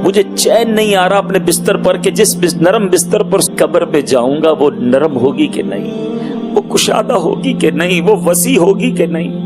مجھے چین نہیں آ رہا اپنے بستر پر کہ جس نرم بستر پر قبر پہ جاؤں گا وہ نرم ہوگی کہ نہیں، وہ کشادہ ہوگی کہ نہیں، وہ وسیع ہوگی کہ نہیں۔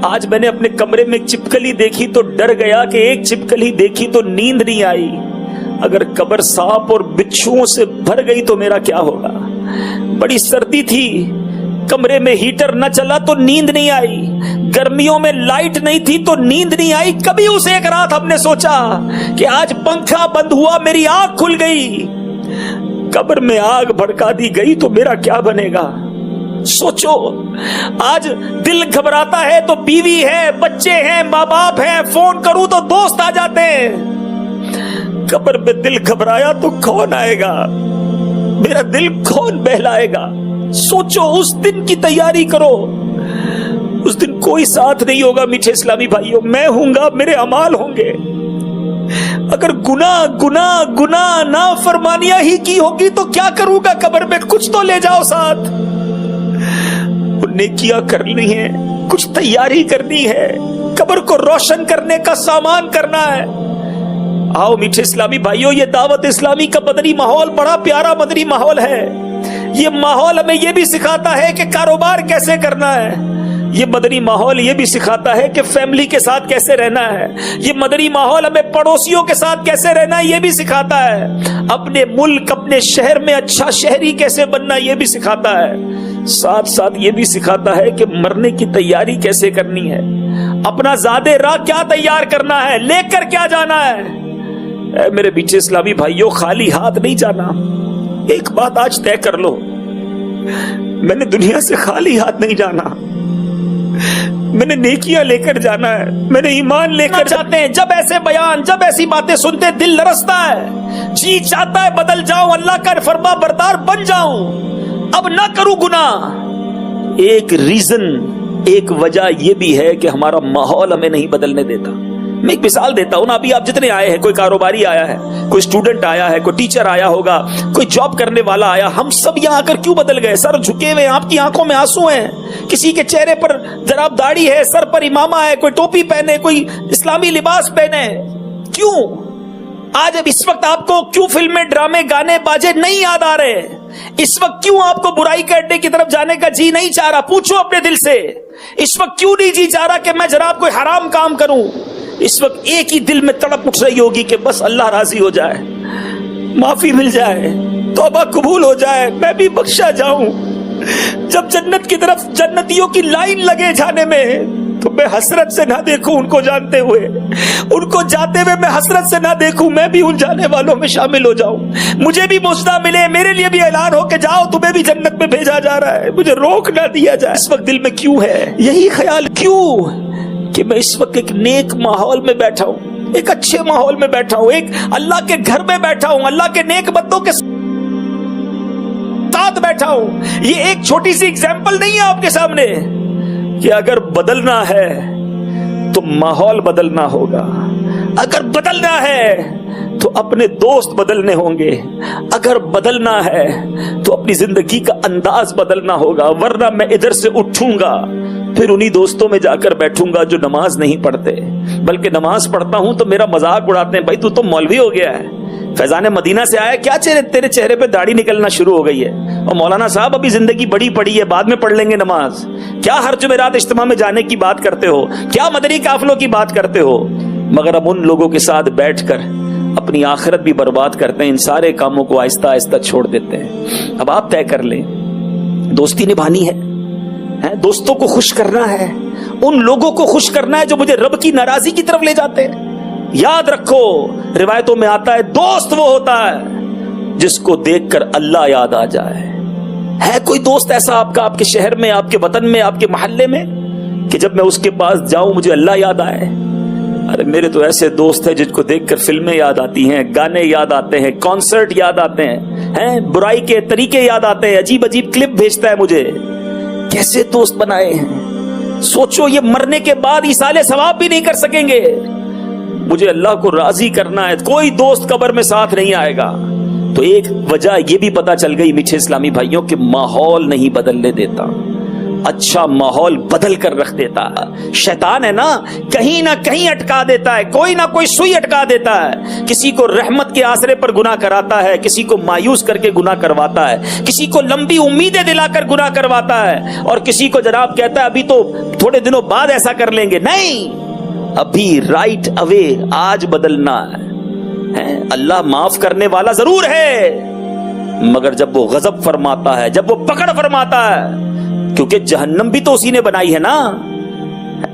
آج میں نے اپنے کمرے میں ایک چپکلی دیکھی تو ڈر گیا کہ ایک چپکلی دیکھی تو نیند نہیں آئی، اگر قبر سانپ اور بچھوؤں سے بھر گئی تو میرا کیا ہوگا۔ بڑی سردی تھی، کمرے میں ہیٹر نہ چلا تو نیند نہیں آئی، گرمیوں میں لائٹ نہیں تھی تو نیند نہیں آئی۔ کبھی اس ایک رات ہم نے سوچا کہ آج پنکھا بند ہوا میری آنکھ کھل گئی، قبر میں آگ بھڑکا دی گئی تو میرا کیا بنے گا۔ سوچو، آج دل گھبراتا ہے تو بیوی ہے، بچے ہیں، ماں باپ ہیں، فون کروں تو دوست آ جاتے ہیں۔ قبر میں دل گھبرایا تو کون آئے گا، میرا دل کون بہلائے گا۔ سوچو، اس دن کی تیاری کرو، اس دن کوئی ساتھ نہیں ہوگا میٹھے اسلامی بھائیوں، میں ہوں گا، میرے اعمال ہوں گے۔ اگر گناہ گناہ گناہ نافرمانیاں ہی کی ہوگی تو کیا کروں گا قبر میں، کچھ تو لے جاؤ ساتھ۔ نیکیاں کرنی ہے، کچھ تیاری کرنی ہے، قبر کو روشن کرنے کا سامان کرنا ہے۔ آؤ میٹھے اسلامی بھائیوں، یہ دعوت اسلامی کا مدنی ماحول بڑا پیارا مدنی ماحول ہے۔ یہ ماحول ہمیں یہ بھی سکھاتا ہے کہ کاروبار کیسے کرنا ہے، یہ مدنی ماحول یہ بھی سکھاتا ہے کہ فیملی کے ساتھ کیسے رہنا ہے، یہ مدنی ماحول ہمیں پڑوسیوں کے ساتھ کیسے رہنا ہے یہ بھی سکھاتا ہے، اپنے ملک اپنے شہر میں اچھا شہری کیسے بننا یہ بھی سکھاتا ہے، ساتھ ساتھ یہ بھی سکھاتا ہے کہ مرنے کی تیاری کیسے کرنی ہے، اپنا زادے راہ کیا تیار کرنا ہے، لے کر کیا جانا ہے۔ اے میرے بیچے اسلامی بھائیوں، خالی ہاتھ نہیں جانا۔ ایک بات آج طے کر لو، میں نے دنیا سے خالی ہاتھ نہیں جانا، میں نے نیکیاں لے کر جانا ہے، میں نے ایمان لے کر جاتے ہیں۔ جب ایسے بیان، جب ایسی باتیں سنتے دل لرزتا ہے، جی چاہتا ہے بدل جاؤں، اللہ کا فرما بردار بن جاؤں، اب نہ کروں گناہ۔ ایک ریزن، ایک وجہ یہ بھی ہے کہ ہمارا ماحول ہمیں نہیں بدلنے دیتا۔ میں ایک مثال دیتا ہوں نا، ابھی آپ جتنے آئے ہیں، کوئی کاروباری آیا ہے، کوئی اسٹوڈنٹ آیا ہے، کوئی ٹیچر آیا ہوگا، کوئی جاب کرنے والا آیا، ہم سب یہاں آ کر کیوں بدل گئے؟ سر جھکے ہوئے، آپ کی آنکھوں میں آنسو ہیں، کسی کے چہرے پر جناب داڑھی ہے، سر پر امامہ ہے، کوئی ٹوپی پہنے، کوئی اسلامی لباس پہنے، کیوں؟ آج اب اس وقت آپ کو کیوں فلمیں، ڈرامے، گانے، باجے نہیں یاد آ رہے؟ اس وقت کیوں آپ کو برائی کے اڈے کی طرف جانے کا جی نہیں چاہ رہا؟ پوچھو اپنے دل سے، اس وقت کیوں نہیں جی چاہ رہا کہ میں جناب کوئی حرام کام کروں؟ اس وقت ایک ہی دل میں تڑپ اٹھ رہی ہوگی کہ بس اللہ راضی ہو جائے، معافی مل جائے، توبہ قبول ہو جائے، میں بھی بخشا جاؤں۔ جب جنت کی طرف جنتیوں کی لائن لگے جانے میں تو میں حسرت سے نہ دیکھوں ان کو جانتے ہوئے، ان کو جاتے ہوئے میں حسرت سے نہ دیکھوں، میں بھی ان جانے والوں میں شامل ہو جاؤں، مجھے بھی موجودہ ملے، میرے لیے بھی اعلان ہو کہ جاؤ تمہیں بھی جنت میں بھیجا جا رہا ہے، مجھے روک نہ دیا جائے۔ اس وقت دل میں کیوں ہے یہی خیال، کیوں کہ میں اس وقت ایک نیک ماحول میں بیٹھا ہوں، ایک اچھے ماحول میں بیٹھا ہوں، ایک اللہ کے گھر میں بیٹھا ہوں، اللہ کے نیک بندوں کے ساتھ بیٹھا ہوں۔ یہ ایک چھوٹی سی ایگزامپل نہیں ہے آپ کے سامنے کہ اگر بدلنا ہے تو ماحول بدلنا ہوگا، اگر بدلنا ہے تو اپنے دوست بدلنے ہوں گے، اگر بدلنا ہے تو اپنی زندگی کا انداز بدلنا ہوگا، ورنہ میں ادھر سے اٹھوں گا پھر انہی دوستوں میں جا کر بیٹھوں گا جو نماز نہیں پڑھتے، بلکہ نماز پڑھتا ہوں تو میرا مذاق اڑاتے ہیں، بھائی تو مولوی ہو گیا ہے، فیضان مدینہ سے آیا، کیا تیرے چہرے پہ داڑھی نکلنا شروع ہو گئی ہے، اور مولانا صاحب ابھی زندگی بڑی پڑی ہے، بعد میں پڑھ لیں گے نماز، کیا ہر جمعرات اجتماع میں جانے کی بات کرتے ہو، کیا مدنی قافلوں کی بات کرتے ہو؟ مگر ہم ان لوگوں کے ساتھ بیٹھ کر اپنی آخرت بھی برباد کرتے ہیں، ان سارے کاموں کو آہستہ آہستہ چھوڑ دیتے ہیں۔ اب آپ طے کر لیں، دوستی نبھانی ہے، دوستوں کو خوش کرنا ہے، ان لوگوں کو خوش کرنا ہے جو مجھے رب کی ناراضی کی طرف لے جاتے ہیں۔ یاد رکھو، روایتوں میں آتا ہے دوست وہ ہوتا ہے جس کو دیکھ کر اللہ یاد آ جائے۔ ہے کوئی دوست ایسا آپ کا، آپ کے شہر میں، آپ کے وطن میں، آپ کے محلے میں، کہ جب میں اس کے پاس جاؤں مجھے اللہ یاد آئے؟ ارے میرے تو ایسے دوست ہیں جن کو دیکھ کر فلمیں یاد آتی ہیں، گانے یاد آتے ہیں، کانسرٹ یاد آتے ہیں، برائی کے طریقے یاد آتے ہیں، عجیب عجیب کلپ بھیجتا ہے مجھے۔ کیسے دوست بنائے ہیں؟ سوچو، یہ مرنے کے بعد ایصال ثواب بھی نہیں کر سکیں گے۔ مجھے اللہ کو راضی کرنا ہے، کوئی دوست قبر میں ساتھ نہیں آئے گا۔ تو ایک وجہ یہ بھی پتا چل گئی میٹھے اسلامی بھائیوں کہ ماحول نہیں بدلنے دیتا، اچھا ماحول بدل کر رکھ دیتا ہے. شیطان ہے نا, کہیں نہ کہیں اٹکا دیتا ہے, کوئی نہ کوئی سوئی اٹکا دیتا ہے. کسی کو رحمت کے آسرے پر گناہ کراتا ہے, کسی کو مایوس کر کے گناہ کرواتا ہے, کسی کو لمبی امیدیں دلا کر گناہ کرواتا ہے, اور کسی کو جناب کہتا ہے ابھی تو تھوڑے دنوں بعد ایسا کر لیں گے. نہیں, ابھی رائٹ اوے, آج بدلنا ہے. اللہ معاف کرنے والا ضرور ہے, مگر جب وہ غضب فرماتا ہے, جب وہ پکڑ فرماتا ہے, کیونکہ جہنم بھی تو اسی نے بنائی ہے نا.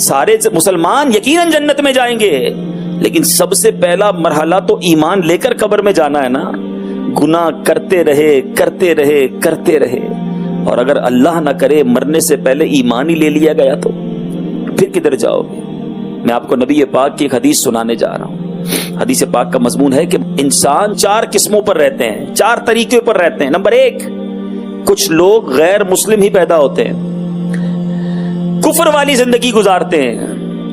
سارے مسلمان یقیناً جنت میں جائیں گے, لیکن سب سے پہلا مرحلہ تو ایمان لے کر قبر میں جانا ہے نا. گناہ کرتے رہے کرتے رہے کرتے رہے, اور اگر اللہ نہ کرے مرنے سے پہلے ایمان ہی لے لیا گیا تو پھر کدھر جاؤ گے. میں آپ کو نبی پاک کی ایک حدیث سنانے جا رہا ہوں. حدیث پاک کا مضمون ہے کہ انسان 4 قسموں پر رہتے ہیں, 4 طریقے پر رہتے ہیں. نمبر 1, کچھ لوگ غیر مسلم ہی پیدا ہوتے ہیں, کفر والی زندگی گزارتے ہیں,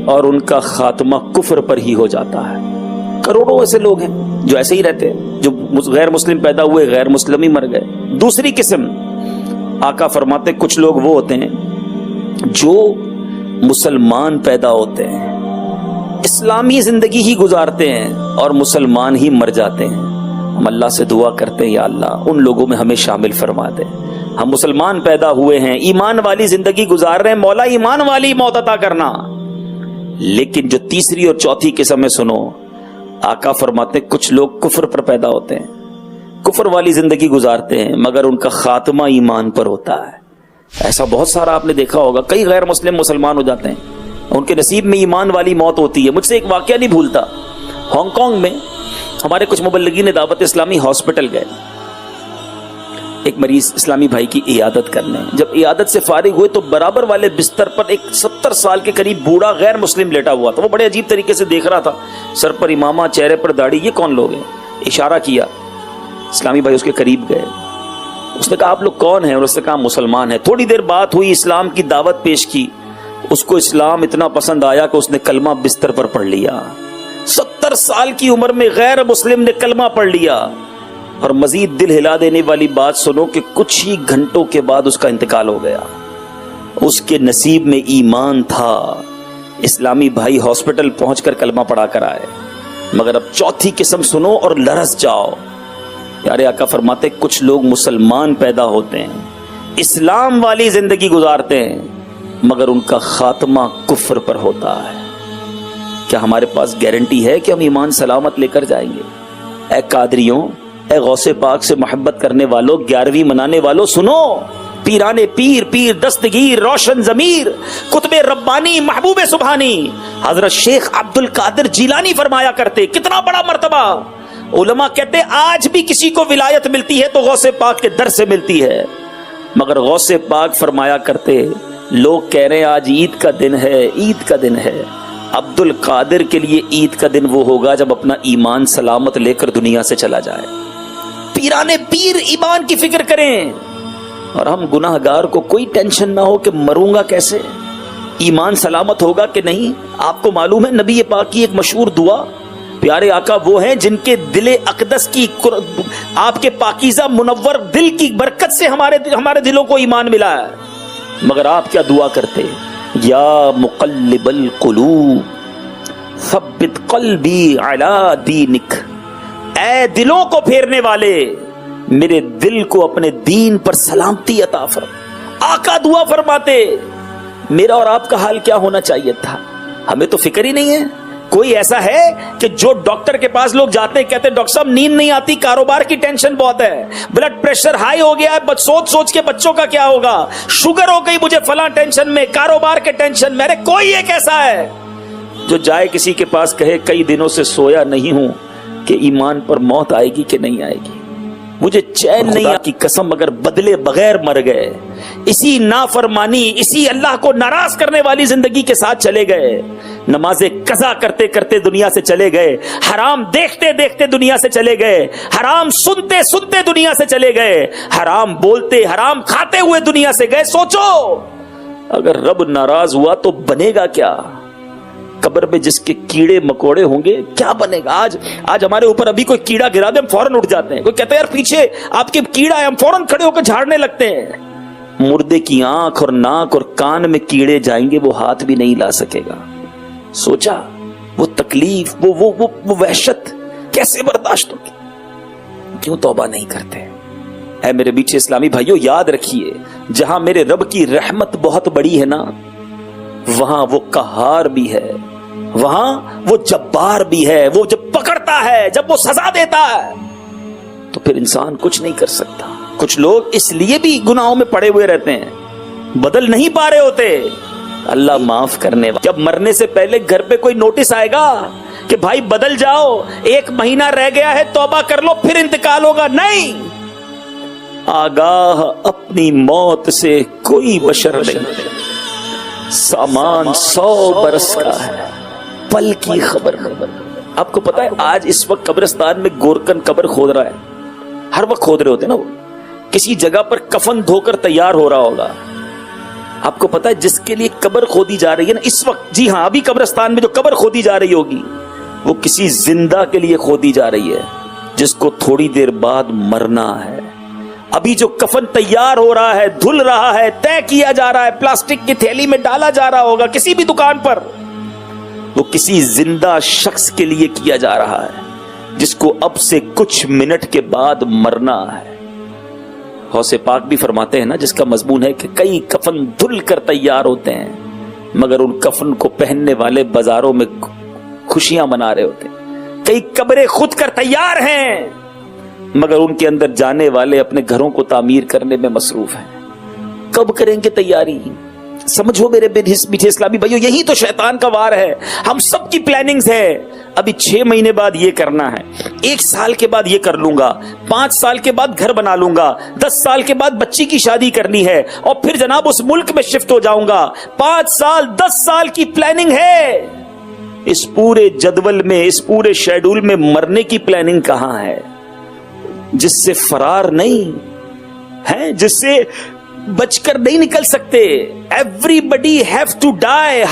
اور ان کا خاتمہ کفر پر ہی ہو جاتا ہے. کروڑوں ایسے لوگ ہیں جو ایسے ہی رہتے ہیں, جو غیر مسلم پیدا ہوئے غیر مسلم ہی مر گئے. دوسری قسم, آقا فرماتے کچھ لوگ وہ ہوتے ہیں جو مسلمان پیدا ہوتے ہیں, اسلامی زندگی ہی گزارتے ہیں, اور مسلمان ہی مر جاتے ہیں. ہم اللہ سے دعا کرتے ہیں یا اللہ ان لوگوں میں ہمیں شامل فرما دے. ہم مسلمان پیدا ہوئے ہیں, ایمان والی زندگی گزار رہے ہیں, مولا ایمان والی موت عطا کرنا. لیکن جو تیسری اور چوتھی قسم ہے سنو, آقا فرماتے کچھ لوگ کفر پر پیدا ہوتے ہیں, کفر والی زندگی گزارتے ہیں, مگر ان کا خاتمہ ایمان پر ہوتا ہے. ایسا بہت سارا آپ نے دیکھا ہوگا, کئی غیر مسلم مسلمان ہو جاتے ہیں, ان کے نصیب میں ایمان والی موت ہوتی ہے. مجھ سے ایک واقعہ نہیں بھولتا, ہانگ کانگ میں ہمارے کچھ مبلغین دعوت اسلامی ہاسپٹل گئے ایک مریض اسلامی بھائی کی عیادت کرنے. جب عیادت سے فارغ ہوئے تو برابر والے بستر پر ایک 70 سال کے قریب بوڑھا غیر مسلم لیٹا ہوا تھا. وہ بڑے عجیب طریقے سے دیکھ رہا تھا, سر پر امامہ, چہرے پر داڑھی. یہ کون لوگ ہیں؟ اشارہ کیا, اسلامی بھائی اس کے قریب گئے. اس نے کہا آپ لوگ کون ہیں؟ اور اس نے کہا مسلمان ہیں. تھوڑی دیر بات ہوئی, اسلام کی دعوت پیش کی. اس کو اسلام اتنا پسند آیا کہ اس نے کلمہ بستر پر پڑھ لیا. 70 سال کی عمر میں غیر مسلم نے کلمہ پڑھ لیا. اور مزید دل ہلا دینے والی بات سنو کہ کچھ ہی گھنٹوں کے بعد اس کا انتقال ہو گیا. اس کے نصیب میں ایمان تھا, اسلامی بھائی ہاسپٹل پہنچ کر کلمہ پڑھا کر آئے. مگر اب چوتھی قسم سنو اور لرز جاؤ. پیارے آقا فرماتے کچھ لوگ مسلمان پیدا ہوتے ہیں, اسلام والی زندگی گزارتے ہیں, مگر ان کا خاتمہ کفر پر ہوتا ہے. کیا ہمارے پاس گارنٹی ہے کہ ہم ایمان سلامت لے کر جائیں گے؟ اے قادریوں, اے غوث پاک سے محبت کرنے والوں, 11ویں منانے والوں, سنو. پیرانے پیر, پیر دستگیر, روشن ضمیر, قطب ربانی, محبوب سبحانی حضرت شیخ عبد القادر جیلانی فرمایا کرتے, کتنا بڑا مرتبہ. علماء کہتے آج بھی کسی کو ولایت ملتی ہے تو غوث پاک کے در سے ملتی ہے. مگر غوث پاک فرمایا کرتے لوگ کہہ رہے ہیں آج عید کا دن ہے, عید کا دن ہے. عبد القادر کے لیے عید کا دن وہ ہوگا جب اپنا ایمان سلامت لے کر دنیا سے چلا جائے. پیرانے پیر ایمان کی فکر کریں, اور ہم گناہگار کو کوئی ٹینشن نہ ہو کہ مروں گا کیسے, ایمان سلامت ہوگا کہ نہیں. آپ کو معلوم ہے نبی پاک کی ایک مشہور دعا, پیارے آقا وہ ہیں جن کے دل اقدس کی, آپ کے پاکیزہ منور دل کی برکت سے ہمارے دلوں کو ایمان ملا ہے. مگر آپ کیا دعا کرتے, یا مقلب القلوب ثبت قلبی علی دینک, اے دلوں کو پھیرنے والے میرے دل کو اپنے دین پر سلامتی عطا فرما. آقا دعا فرماتے میرا اور آپ کا حال کیا ہونا چاہیے تھا, ہمیں تو فکر ہی نہیں ہے. کوئی ایسا ہے کہ جو ڈاکٹر کے پاس لوگ جاتے ہیں کہتے ہیں ڈاکٹر صاحب نیند نہیں آتی, کاروبار کی ٹینشن بہت ہے, بلڈ پریشر ہائی ہو گیا ہے, سوچ سوچ کے بچوں کا کیا ہوگا, شوگر ہو گئی مجھے فلاں ٹینشن میں, کاروبار کے ٹینشن میں. ارے کوئی ایک ایسا ہے جو جائے کسی کے پاس کہے کئی دنوں سے سویا نہیں ہوں کہ ایمان پر موت آئے گی کہ نہیں آئے گی, مجھے چین نہیں کی قسم اگر بدلے بغیر مر گئے, اسی نافرمانی, اسی اللہ کو ناراض کرنے والی زندگی کے ساتھ چلے گئے, نمازیں قضا کرتے کرتے دنیا سے چلے گئے, حرام دیکھتے دیکھتے دنیا سے چلے گئے, حرام سنتے سنتے دنیا سے چلے گئے, حرام بولتے حرام کھاتے ہوئے دنیا سے گئے. سوچو اگر رب ناراض ہوا تو بنے گا کیا؟ قبر میں جس کے کیڑے مکوڑے ہوں گے کیا بنے گا؟ آج ہمارے اوپر ابھی کوئی کیڑا گرا دے ہم فوراً اٹھ جاتے ہیں, کوئی کہتا ہے یار پیچھے آپ کے کیڑا ہے, ہم فوراً کھڑے ہو کر جھاڑنے لگتے ہیں. مردے کی آنکھ اور ناک اور کان میں کیڑے جائیں گے وہ ہاتھ بھی نہیں لا سکے گا. سوچا وہ تکلیف وہ وحشت کیسے برداشت ہوگی؟ کیوں توبہ نہیں کرتے؟ اے میرے میٹھے اسلامی بھائیوں، یاد رکھیے جہاں میرے رب کی رحمت بہت بڑی ہے نا، وہاں وہ قہار بھی ہے، وہاں وہ جبار بھی ہے. وہ جب پکڑتا ہے، جب وہ سزا دیتا ہے تو پھر انسان کچھ نہیں کر سکتا. کچھ لوگ اس لیے بھی گناہوں میں پڑے ہوئے رہتے ہیں، بدل نہیں پا رہے ہوتے. اللہ معاف کرنے والا. جب مرنے سے پہلے گھر پہ کوئی نوٹس آئے گا کہ بھائی بدل جاؤ، 1 مہینہ رہ گیا ہے، توبہ کر لو پھر انتقال ہوگا، نہیں. آگاہ اپنی موت سے کوئی بشر نہیں. سامان 100 برس کا ہے، پل کی خبر. آپ کو پتا ہے آج اس وقت قبرستان میں گورکن قبر کھود رہا ہے. ہر وقت کھود رہے ہوتے ہیں نا، وہ کسی جگہ پر کفن دھو کر تیار ہو رہا ہوگا. آپ کو پتا ہے جس کے لیے قبر کھودی جا رہی ہے نا اس وقت، جی ہاں ابھی قبرستان میں جو قبر کھودی جا رہی ہوگی وہ کسی زندہ کے لیے کھودی جا رہی ہے جس کو تھوڑی دیر بعد مرنا ہے. ابھی جو کفن تیار ہو رہا ہے، دھل رہا ہے، طے کیا جا رہا ہے، پلاسٹک کی تھیلی میں ڈالا جا رہا ہوگا کسی بھی دکان پر، وہ کسی زندہ شخص کے لیے کیا جا رہا ہے جس کو اب سے کچھ منٹ کے بعد مرنا ہے. غوث پاک بھی فرماتے ہیں نا، جس کا مضمون ہے کہ کئی کفن دھل کر تیار ہوتے ہیں مگر ان کفن کو پہننے والے بازاروں میں خوشیاں منا رہے ہوتے ہیں. کئی قبریں خود کر تیار ہیں مگر ان کے اندر جانے والے اپنے گھروں کو تعمیر کرنے میں مصروف ہیں. کب کریں گے تیاری؟ سمجھو میرے میٹھے اسلامی بھائیو، یہی تو شیطان کا وار ہے. ہم سب کی پلاننگز ہے، ابھی 6 مہینے بعد یہ کرنا ہے، 1 سال کے بعد یہ کر لوں گا، 5 سال کے بعد گھر بنا لوں گا، 10 سال کے بعد بچی کی شادی کرنی ہے اور پھر جناب اس ملک میں شفٹ ہو جاؤں گا. 5 سال 10 سال کی پلاننگ ہے. اس پورے جدول میں، اس پورے شیڈول میں مرنے کی پلاننگ کہاں ہے؟ جس سے فرار نہیں ہے، جس سے بچ کر نہیں نکل سکتے. Everybody have to dye.